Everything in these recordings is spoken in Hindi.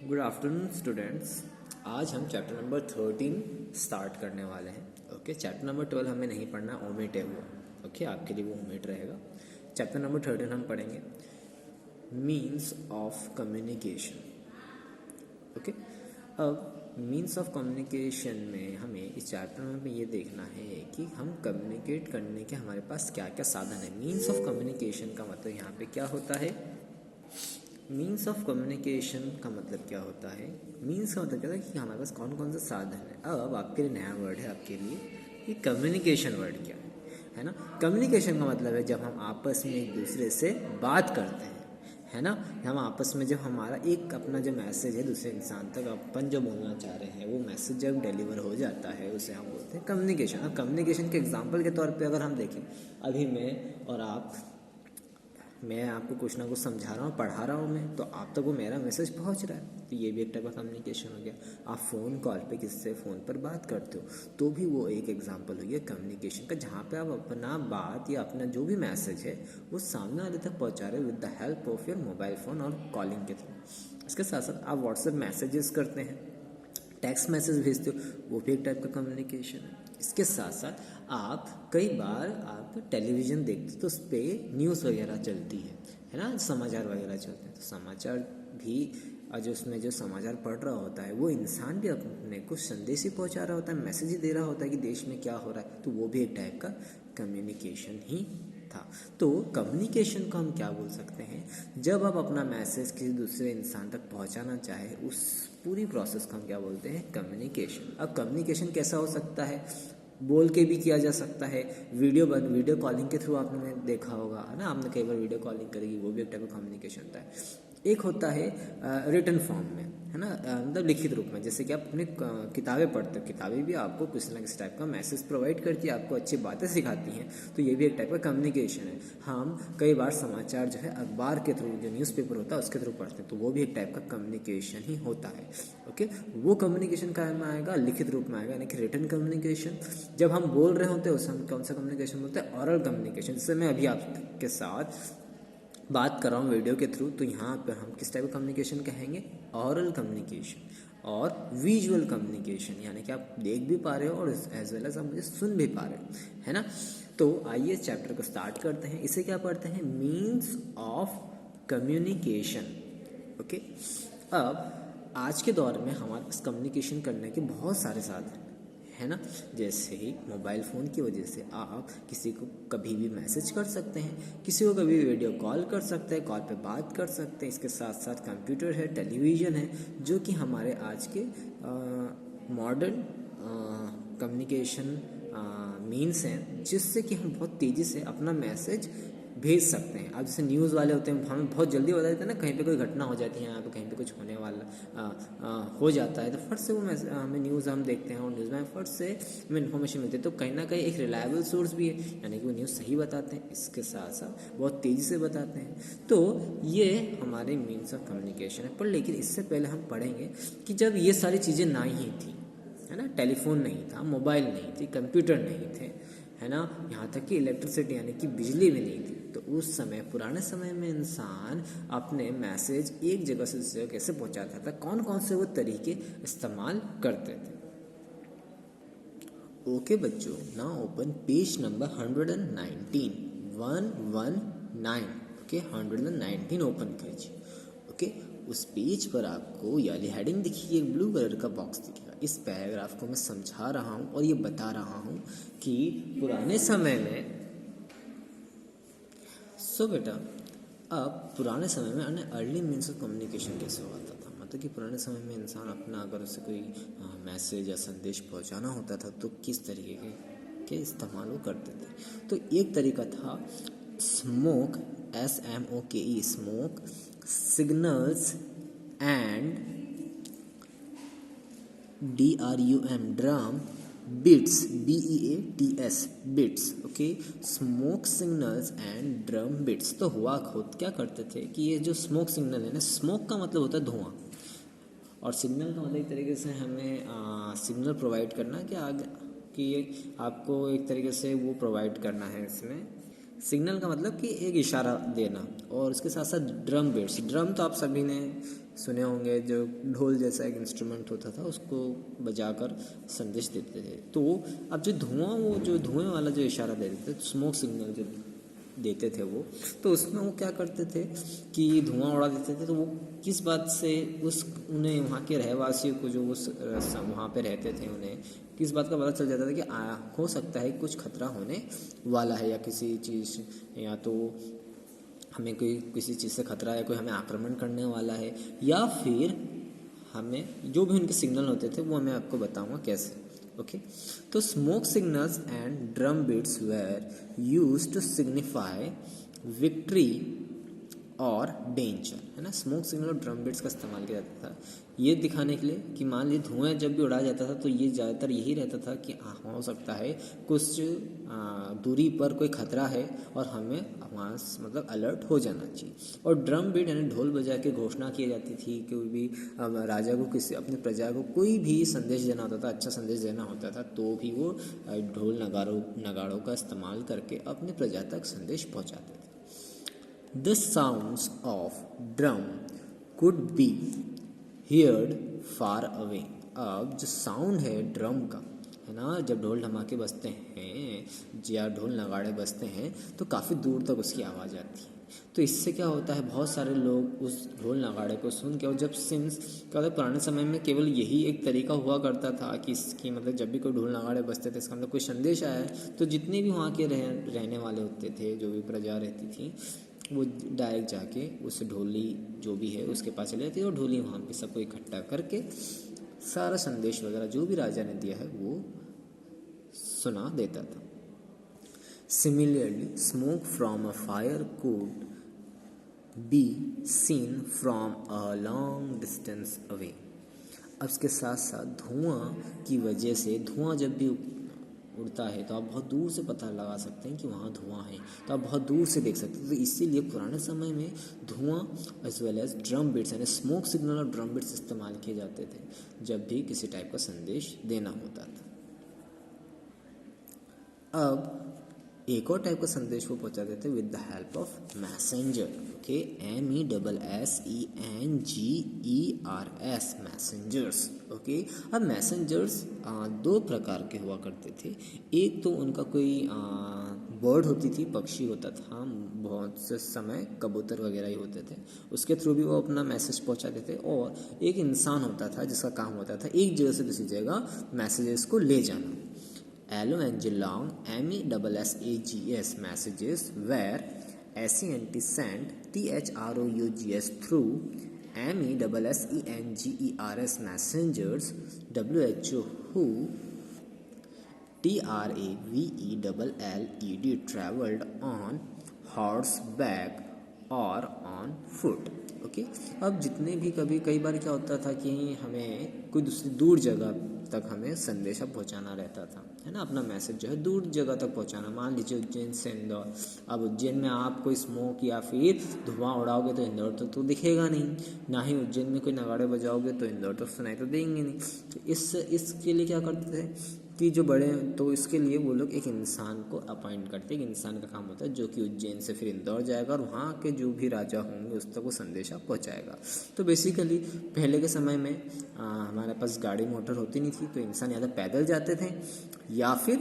Good afternoon students. आज हम चैप्टर नंबर 13 स्टार्ट करने वाले हैं। ओके, चैप्टर नंबर 12 हमें नहीं पढ़ना, ओमिट है वो। ओके, आपके लिए वो ओमिट रहेगा। चैप्टर नंबर 13 हम पढ़ेंगे मीन्स ऑफ कम्युनिकेशन। ओके, अब मीन्स ऑफ कम्युनिकेशन में हमें इस चैप्टर में ये देखना है कि हम कम्युनिकेट करने के हमारे पास क्या क्या साधन है। मीन्स ऑफ कम्युनिकेशन का मतलब यहाँ पे क्या होता है? मीन्स ऑफ कम्युनिकेशन का मतलब क्या होता है? मीन्स का मतलब क्या होता है कि हमारे पास कौन कौन से साधन है। अब आपके लिए नया वर्ड है आपके लिए कि कम्युनिकेशन वर्ड क्या है ना। कम्युनिकेशन का मतलब है जब हम आपस में एक दूसरे से बात करते हैं, है ना। हम आपस में जब हमारा एक अपना जो मैसेज है दूसरे इंसान तक अपन जो बोलना चाह रहे हैं वो मैसेज जब डिलीवर हो जाता है उसे हम बोलते हैं कम्युनिकेशन। अब कम्युनिकेशन के एग्जांपल के तौर पे अगर हम देखें, अभी मैं आपको कुछ ना कुछ समझा रहा हूँ, पढ़ा रहा हूँ मैं, तो आप तक वो मेरा मैसेज पहुँच रहा है, तो ये भी एक टाइप का कम्युनिकेशन हो गया। आप फ़ोन कॉल पे किससे फ़ोन पर बात करते हो तो भी वो एक एग्जांपल हो गया कम्युनिकेशन का, जहाँ पे आप अपना बात या अपना जो भी मैसेज है वो सामने वाले तक पहुँचा रहे हो with the help of your mobile phone और कॉलिंग के थ्रू। इसके साथ साथ आप व्हाट्सएप मैसेजेस करते हैं, टेक्स्ट मैसेज भेजते हो, वो भी एक टाइप का कम्युनिकेशन है। इसके साथ साथ आप कई बार आप टेलीविज़न देखते हो तो उस पर न्यूज़ वगैरह चलती है ना, समाचार वगैरह चलते हैं, तो समाचार भी जो उसमें जो समाचार पढ़ रहा होता है वो इंसान भी अपने कुछ संदेश ही पहुंचा रहा होता है, मैसेज ही दे रहा होता है कि देश में क्या हो रहा है, तो वो भी एक टाइप का कम्युनिकेशन ही था। तो कम्युनिकेशन को हम क्या बोल सकते हैं? जब आप अपना मैसेज किसी दूसरे इंसान तक पहुंचाना चाहे उस पूरी प्रोसेस को हम क्या बोलते हैं? कम्युनिकेशन। अब कम्युनिकेशन कैसा हो सकता है? बोल के भी किया जा सकता है, वीडियो कॉलिंग के थ्रू आपने देखा होगा, है ना, आपने कई बार वीडियो कॉलिंग करेगी, वो भी एक टाइप का कम्युनिकेशन होता है। एक होता है रिटन फॉर्म में, है ना, मतलब लिखित रूप में, जैसे कि आप अपनी किताबें पढ़ते हो, किताबें भी आपको किसी ना किसी टाइप का मैसेज प्रोवाइड करती है, आपको अच्छी बातें सिखाती हैं, तो ये भी एक टाइप का कम्युनिकेशन है। हम कई बार समाचार जो है अखबार के थ्रू, जो न्यूज़पेपर होता है उसके थ्रू पढ़ते हैं, तो वो भी एक टाइप का कम्युनिकेशन ही होता है। ओके, वो कम्युनिकेशन का में आएगा, लिखित रूप में आएगा, यानी कि रिटन कम्युनिकेशन। जब हम बोल रहे होते हैं उसे हम कौन सा कम्युनिकेशन बोलते हैं? Oral communication. जैसे मैं अभी आपके साथ बात कर रहा हूँ वीडियो के थ्रू, तो यहाँ पर हम किस टाइप का कम्युनिकेशन कहेंगे? Oral communication. और विजुअल कम्युनिकेशन, यानी कि आप देख भी पा रहे हो और एज वेल एज आप मुझे सुन भी पा रहे हो, है ना। तो आइए चैप्टर को स्टार्ट करते हैं। इसे क्या पढ़ते हैं? Means of communication. ओके, अब आज के दौर में हमारे पास कम्युनिकेशन करने के बहुत सारे साधन है ना। जैसे ही मोबाइल फ़ोन की वजह से आप किसी को कभी भी मैसेज कर सकते हैं, किसी को कभी वीडियो कॉल कर सकते हैं, कॉल पे बात कर सकते हैं। इसके साथ साथ कंप्यूटर है, टेलीविज़न है, जो कि हमारे आज के मॉडर्न कम्युनिकेशन मीन्स हैं, जिससे कि हम बहुत तेज़ी से अपना मैसेज भेज सकते हैं। अब जैसे न्यूज़ वाले होते हैं, हमें बहुत जल्दी बता देते हैं ना, कहीं पे कोई घटना हो जाती है, यहाँ पे कहीं पे कुछ होने वाला हो जाता है, तो फट से वो हमें न्यूज़ हम देखते हैं और न्यूज़ में फट से हमें इन्फॉर्मेशन मिलती है। तो कहीं ना कहीं एक रिलायबल सोर्स भी है, यानी कि वो न्यूज़ सही बताते हैं, इसके साथ साथ बहुत तेज़ी से बताते हैं। तो ये हमारे मीन्स ऑफ कम्युनिकेशन है। पर लेकिन इससे पहले हम पढ़ेंगे कि जब ये सारी चीज़ें ना ही थी, है ना, टेलीफोन नहीं था, मोबाइल नहीं थी, कंप्यूटर नहीं थे, है ना, यहाँ तक कि इलेक्ट्रिसिटी यानी कि बिजली भी नहीं थी, तो उस समय पुराने समय में इंसान अपने मैसेज एक जगह से दूसरी जगह कैसे पहुँचाता था, कौन कौन से वो तरीके इस्तेमाल करते थे। ओके बच्चों, now open page number 119 119। Okay, 119 open कीजिए। ओके, उस पेज पर आपको याली हेडिंग दिखिए, एक ब्लू कलर का बॉक्स दिखेगा। इस पैराग्राफ को मैं समझा रहा हूँ और ये बता रहा हूँ कि पुराने समय में बेटा, अब पुराने समय में अर्ली मीन्स ऑफ कम्युनिकेशन कैसे होता था, मतलब कि पुराने समय में इंसान अपना अगर उसे कोई मैसेज या संदेश पहुंचाना होता था तो किस तरीके के इस्तेमाल वो करते थे। तो एक तरीका था smoke, SMOKE, smoke signals, and DRUM, drum, bits, BEATS, bits. Okay, smoke signals and drum bits. तो हुआ खुद क्या करते थे कि ये जो स्मोक सिग्नल है ना, स्मोक का मतलब होता है धुआं, और सिग्नल का मतलब एक तरीके से हमें सिग्नल प्रोवाइड करना कि आगे कि ये आपको एक तरीके से वो प्रोवाइड करना है इसमें सिग्नल का मतलब कि एक इशारा देना। और उसके साथ साथ ड्रम बीट्स, ड्रम तो आप सभी ने सुने होंगे, जो ढोल जैसा एक इंस्ट्रूमेंट होता था उसको बजाकर संदेश देते थे। तो अब जो धुआं, वो जो धुएं वाला जो इशारा देते थे, स्मोक सिग्नल जो देते थे वो, तो उसमें वो क्या करते थे कि धुआं उड़ा देते थे। तो वो किस बात से उस उन्हें वहाँ के रहवासियों को, जो उस वहाँ पे रहते थे, उन्हें किस बात का पता चल जाता था कि हो सकता है कुछ खतरा होने वाला है, या किसी चीज़, या तो हमें कोई किसी चीज़ से खतरा है, कोई हमें आक्रमण करने वाला है, या फिर हमें जो भी उनके सिग्नल होते थे वो मैं आपको बताऊंगा कैसे। ओके, तो smoke signals and drum beats were used to signify victory और डेंजर, है ना। स्मोक सिग्नल और ड्रम बीट्स का इस्तेमाल किया जाता था ये दिखाने के लिए कि मान लीजिए धुआं जब भी उड़ाया जाता था तो ये ज़्यादातर यही रहता था कि हो सकता है कुछ दूरी पर कोई खतरा है और हमें वहाँ मतलब अलर्ट हो जाना चाहिए। और ड्रम बीट यानी ढोल बजा के घोषणा की जाती थी, कोई भी राजा को, किसी अपनी प्रजा को कोई भी संदेश देना होता था, अच्छा संदेश देना होता था, तो भी वो ढोल नगाड़ों का इस्तेमाल करके अपनी प्रजा तक संदेश पहुँचाते थे। The sounds of drum could be heard far away। अब जो साउंड है ड्रम का, है ना, जब ढोल धमाके बजते हैं या ढोल नगाड़े बजते हैं तो काफ़ी दूर तक उसकी आवाज़ आती है। तो इससे क्या होता है, बहुत सारे लोग उस ढोल नगाड़े को सुन के, और जब सिंस क्या होता है, पुराने समय में केवल यही एक तरीका हुआ करता था कि इसकी मतलब जब भी कोई ढोल नगाड़े बजते थे इसका मतलब कोई संदेश आया है, तो जितने भी वहाँ के रहने वाले होते थे, जो भी प्रजा रहती थी, वो डायरेक्ट जाके उस ढोली जो भी है उसके पास चले जाती है और ढोली वहाँ पे सबको इकट्ठा करके सारा संदेश वगैरह जो भी राजा ने दिया है वो सुना देता था। Similarly smoke from a fire could be seen from a long distance away. अब इसके साथ साथ धुआं की वजह से, धुआं जब भी उड़ता है तो आप बहुत दूर से पता लगा सकते हैं कि वहाँ धुआं है, तो आप बहुत दूर से देख सकते हैं। तो इसीलिए पुराने समय में धुआं as well as drum beats यानी स्मोक सिग्नल और ड्रम बीट्स इस्तेमाल किए जाते थे जब भी किसी टाइप का संदेश देना होता था। अब एक और टाइप का संदेश वो पहुंचाते थे with the help of messenger. Okay, MESSENGERS, messengers. Okay, अब मैसेंजर्स दो प्रकार के हुआ करते थे। एक तो उनका कोई बर्ड होती थी, पक्षी होता था, बहुत से समय कबूतर वगैरह ही होते थे, उसके थ्रू भी वो अपना मैसेज पहुंचाते थे। और एक इंसान होता था जिसका काम होता था एक जगह से दूसरी जगह मैसेजेस को ले जाना। long MESSAGS messages were SENT sent THROUGS through MESSENGERS messengers WHO TRAVELLED traveled on horseback or on foot। Okay, अब जितने भी कई बार क्या होता था कि हमें कोई दूसरी दूर जगह तक हमें संदेशा पहुंचाना रहता था, है ना, अपना मैसेज जो है दूर जगह तक पहुंचाना। मान लीजिए उज्जैन से इंदौर, अब उज्जैन में आप कोई स्मोक या फिर धुआं उड़ाओगे तो इंदौर तो दिखेगा नहीं, ना ही उज्जैन में कोई नगाड़े बजाओगे तो इंदौर तो सुनाई तो देंगे नहीं। तो इसके लिए क्या करते थे कि जो बड़े, तो इसके लिए वो लोग एक इंसान को अपॉइंट करते हैं। एक इंसान का काम होता है जो कि उज्जैन से फिर इंदौर जाएगा और वहाँ के जो भी राजा होंगे उस तक वो संदेशा पहुँचाएगा। तो बेसिकली पहले के समय में हमारे पास गाड़ी मोटर होती नहीं थी, तो इंसान या तो पैदल जाते थे या फिर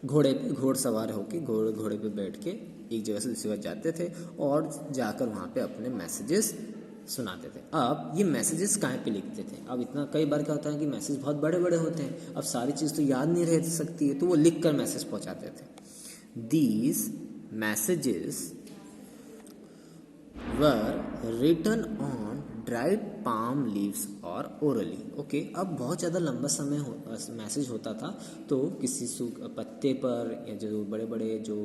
घोड़सवार होके घोड़े पे बैठ के एक जगह से दूसरी जगह जाते थे और जाकर वहाँ पे अपने मैसेजेस सुनाते थे। अब ये मैसेजेस कहाँ पे लिखते थे, अब इतना कई बार क्या होता है कि मैसेज बहुत बड़े बड़े होते हैं, अब सारी चीज़ तो याद नहीं रह सकती है, तो वो लिख कर मैसेज पहुँचाते थे। These messages were written on dried palm leaves और ओरली। ओके, अब बहुत ज़्यादा लंबा समय मैसेज होता था तो किसी पत्ते पर या जो बड़े बड़े जो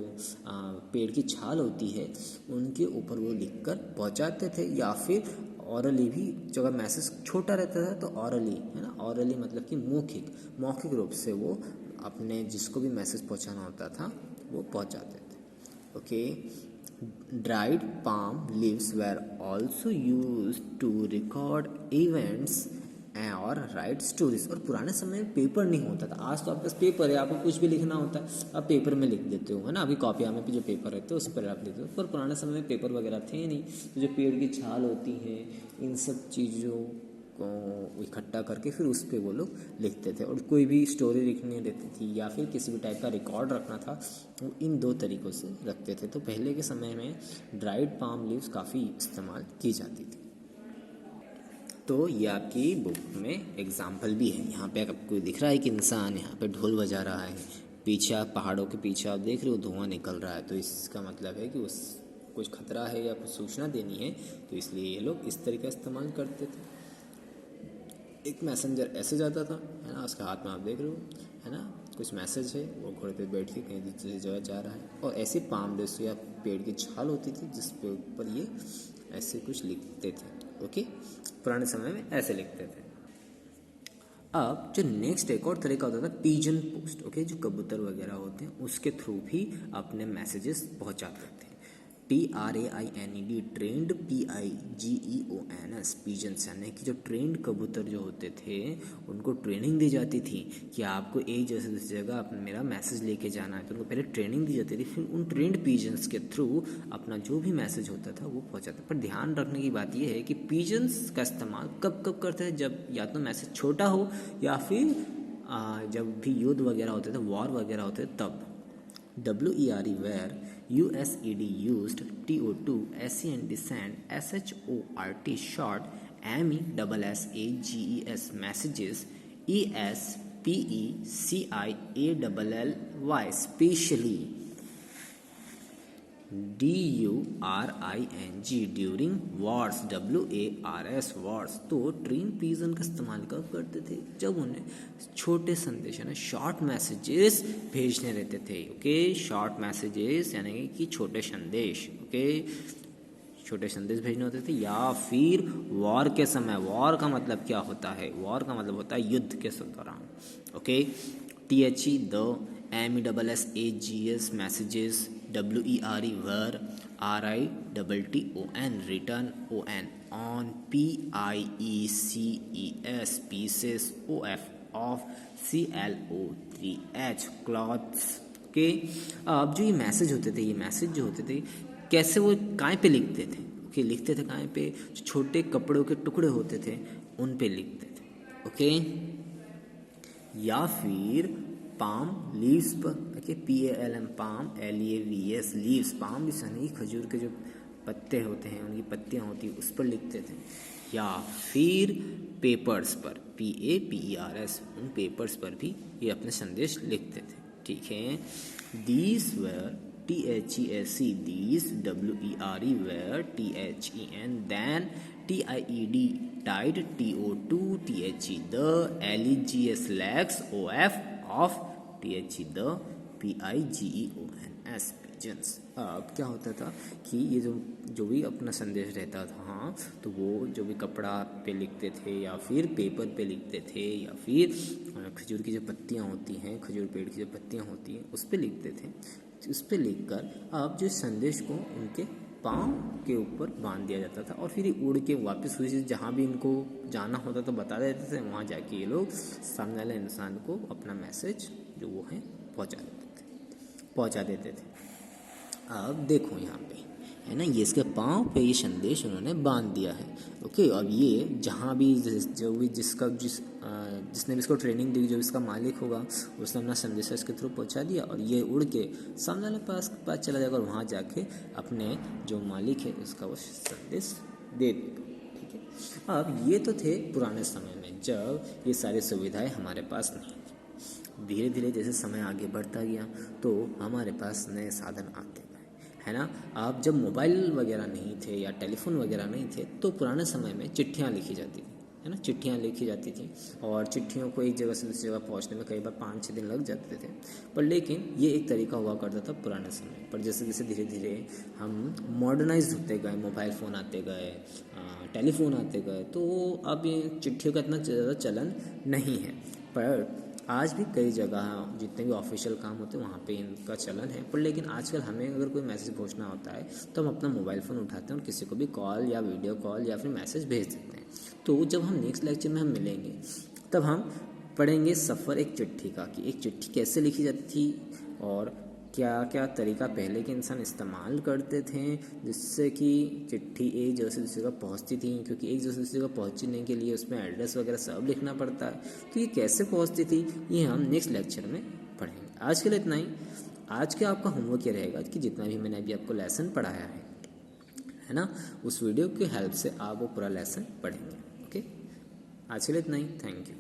पेड़ की छाल होती है उनके ऊपर वो लिखकर पहुंचाते थे, या फिर ऑरली भी, जो अगर मैसेज छोटा रहता था तो ऑरली, है ना, ऑरली मतलब कि मौखिक रूप से वो अपने जिसको भी मैसेज पहुंचाना होता था वो पहुंचाते थे। Okay, dried palm leaves were also used to record events और राइट स्टोरीज। और पुराने समय में पेपर नहीं होता था। आज तो आपके पास पेपर है, आपको कुछ भी लिखना होता है आप पेपर में लिख देते हो, है ना। अभी कॉपिया में जो पेपर रहते हैं उस पर आप लिखते हो, पर पुराने समय में पेपर वगैरह थे नहीं। तो जो पेड़ की छाल होती है, इन सब चीज़ों को इकट्ठा करके फिर उस पर वो लोग लिखते थे। और कोई भी स्टोरी लिखनी रहती थी या फिर किसी भी टाइप का रिकॉर्ड रखना था, वो इन दो तरीक़ों से रखते थे। तो पहले के समय में ड्राइड पाम लीव्स काफ़ी इस्तेमाल की जाती थी। तो ये आपकी बुक में एग्जाम्पल भी है। यहाँ पे आपको दिख रहा है कि इंसान यहाँ पे ढोल बजा रहा है, पीछे आप पहाड़ों के पीछे आप देख रहे हो धुआं निकल रहा है। तो इसका मतलब है कि उस कुछ खतरा है या कुछ सूचना देनी है, तो इसलिए ये लोग इस तरीके का इस्तेमाल करते थे। एक मैसेंजर ऐसे जाता था, है ना, उसके हाथ में आप देख रहे हो, है ना, कुछ मैसेज है, वो घोड़े पे बैठ के कहीं दूसरी जगह जा रहा है। और ऐसे पाम लीव्स या पेड़ की छाल होती थी जिस पे ऊपर ये ऐसे कुछ लिखते थे। ओके, पुराने समय में ऐसे लिखते थे। अब जो नेक्स्ट एक और तरीका होता था पिजन पोस्ट। ओके, जो कबूतर वगैरह होते हैं उसके थ्रू भी अपने मैसेजेस पहुंचाते थे। TRAINED, ट्रेंड, PIGEONS, पिजन्स, यानी कि जो ट्रेंड कबूतर जो होते थे उनको ट्रेनिंग दी जाती थी कि आपको एक जैसे दूसरी जगह मेरा मैसेज लेके जाना है। तो उनको पहले ट्रेनिंग दी जाती थी, फिर उन ट्रेंड पिजन्स के थ्रू अपना जो भी मैसेज होता था वो पहुंचाता। पर ध्यान रखने की बात यह है कि पिजन्स का इस्तेमाल कब कब करते हैं, जब या तो मैसेज छोटा हो या फिर जब भी युद्ध वगैरह होते थे, वॉर वगैरह होते थे तब। WERE, where USED used, TO2 SEND send, SHORT short, MESSAGES messages, ESPECIALLY specially, DURING during Wars, WARS Wars. तो ट्रेन पिजन का इस्तेमाल कब करते थे, जब उन्हें छोटे संदेश यानी शॉर्ट मैसेजेस भेजने रहते थे। ओके, शॉर्ट मैसेजेस यानी कि छोटे संदेश। ओके, छोटे संदेश भेजने होते थे। या फिर वॉर के समय, वॉर का मतलब क्या होता है, वॉर का मतलब होता है युद्ध के दौरान। Okay, THE the, MESSAGES messages, WERE were, RITTON return, ON PIECES pieces, OF CLO3H cloths के। अब जो ये मैसेज होते थे, ये मैसेज जो होते थे कैसे वो काय पे लिखते थे। ओके, लिखते थे काय पे, जो छोटे कपड़ों के टुकड़े होते थे उन पे लिखते थे। ओके, या फिर पाम लीव्स पर। Okay, PALM palm, LEAVS leaves, palm भी सनी खजूर के जो पत्ते होते हैं उनकी पत्तियां होती हैं उस पर लिखते थे। या फिर पेपर्स पर, PAPERS, उन पेपर्स पर भी ये अपने संदेश लिखते थे। ठीक है, these where THESE, these, WERE were, THEN then, TIED tied, TO2 THE the, LEGS legs, OF THE the, PIGEONS pigeons। अब क्या होता था कि ये जो भी अपना संदेश रहता था, हाँ, तो वो जो भी कपड़ा पे लिखते थे या फिर पेपर पे लिखते थे या फिर खजूर की जो पत्तियाँ होती हैं, खजूर पेड़ की जो पत्तियाँ होती हैं उस पे लिखते थे। उस पर लिखकर अब जो संदेश को उनके पाँव के ऊपर बांध दिया जाता था और फिर ये उड़ के वापस हुई चीज़ जहाँ भी इनको जाना होता तो बता देते थे, वहाँ जाके ये लोग सामने वाले इंसान को अपना मैसेज जो वो है पहुँचा देते थे। अब देखो यहाँ पे, है ना, ये इसके पाँव पे ये संदेश उन्होंने बांध दिया है। ओके, अब ये जहाँ भी जिसने भी इसको ट्रेनिंग दी, जो इसका मालिक होगा उसने अपना संदेश इसके थ्रू पहुँचा दिया और ये उड़ के सामने वाले पास चला जाएगा और वहाँ जाके अपने जो मालिक है उसका वो संदेश दे देगा। ठीक है, अब ये तो थे पुराने समय में जब ये सारी सुविधाएं हमारे पास नहीं थी। धीरे धीरे जैसे समय आगे बढ़ता गया तो हमारे पास नए साधन आते गए, है ना। अब जब मोबाइल वगैरह नहीं थे या टेलीफोन वगैरह नहीं थे तो पुराने समय में चिट्ठियाँ लिखी जाती थी, है ना, चिट्ठियाँ लिखी जाती थी और चिट्ठियों को एक जगह से दूसरी जगह पहुंचने में कई बार 5-6 दिन लग जाते थे। पर लेकिन ये एक तरीका हुआ करता था पुराने समय पर। जैसे जैसे धीरे धीरे हम मॉडर्नाइज होते गए, मोबाइल फ़ोन आते गए, टेलीफोन आते गए, तो अब ये चिट्ठियों का इतना ज़्यादा चलन नहीं है। पर आज भी कई जगह जितने भी ऑफिशियल काम होते हैं वहाँ पे इनका चलन है। पर लेकिन आजकल हमें अगर कोई मैसेज पहुँचना होता है तो हम अपना मोबाइल फ़ोन उठाते हैं और किसी को भी कॉल या वीडियो कॉल या फिर मैसेज भेज देते हैं। तो जब हम नेक्स्ट लेक्चर में हम मिलेंगे तब हम पढ़ेंगे सफ़र एक चिट्ठी का, कि एक चिट्ठी कैसे लिखी जाती थी और क्या क्या तरीका पहले के इंसान इस्तेमाल करते थे जिससे कि चिट्ठी एक जगह से दूसरी जगह पहुंचती थी, क्योंकि एक जगह से दूसरी जगह पहुंचने के लिए उसमें एड्रेस वगैरह सब लिखना पड़ता है। तो ये कैसे पहुंचती थी ये हम नेक्स्ट लेक्चर में पढ़ेंगे। आज के लिए इतना ही। आज का आपका होमवर्क ये रहेगा कि जितना भी मैंने अभी आपको लेसन पढ़ाया है ना, उस वीडियो की हेल्प से आप वो पूरा लेसन पढ़ेंगे। ओके, आज के लिए इतना ही। Thank you.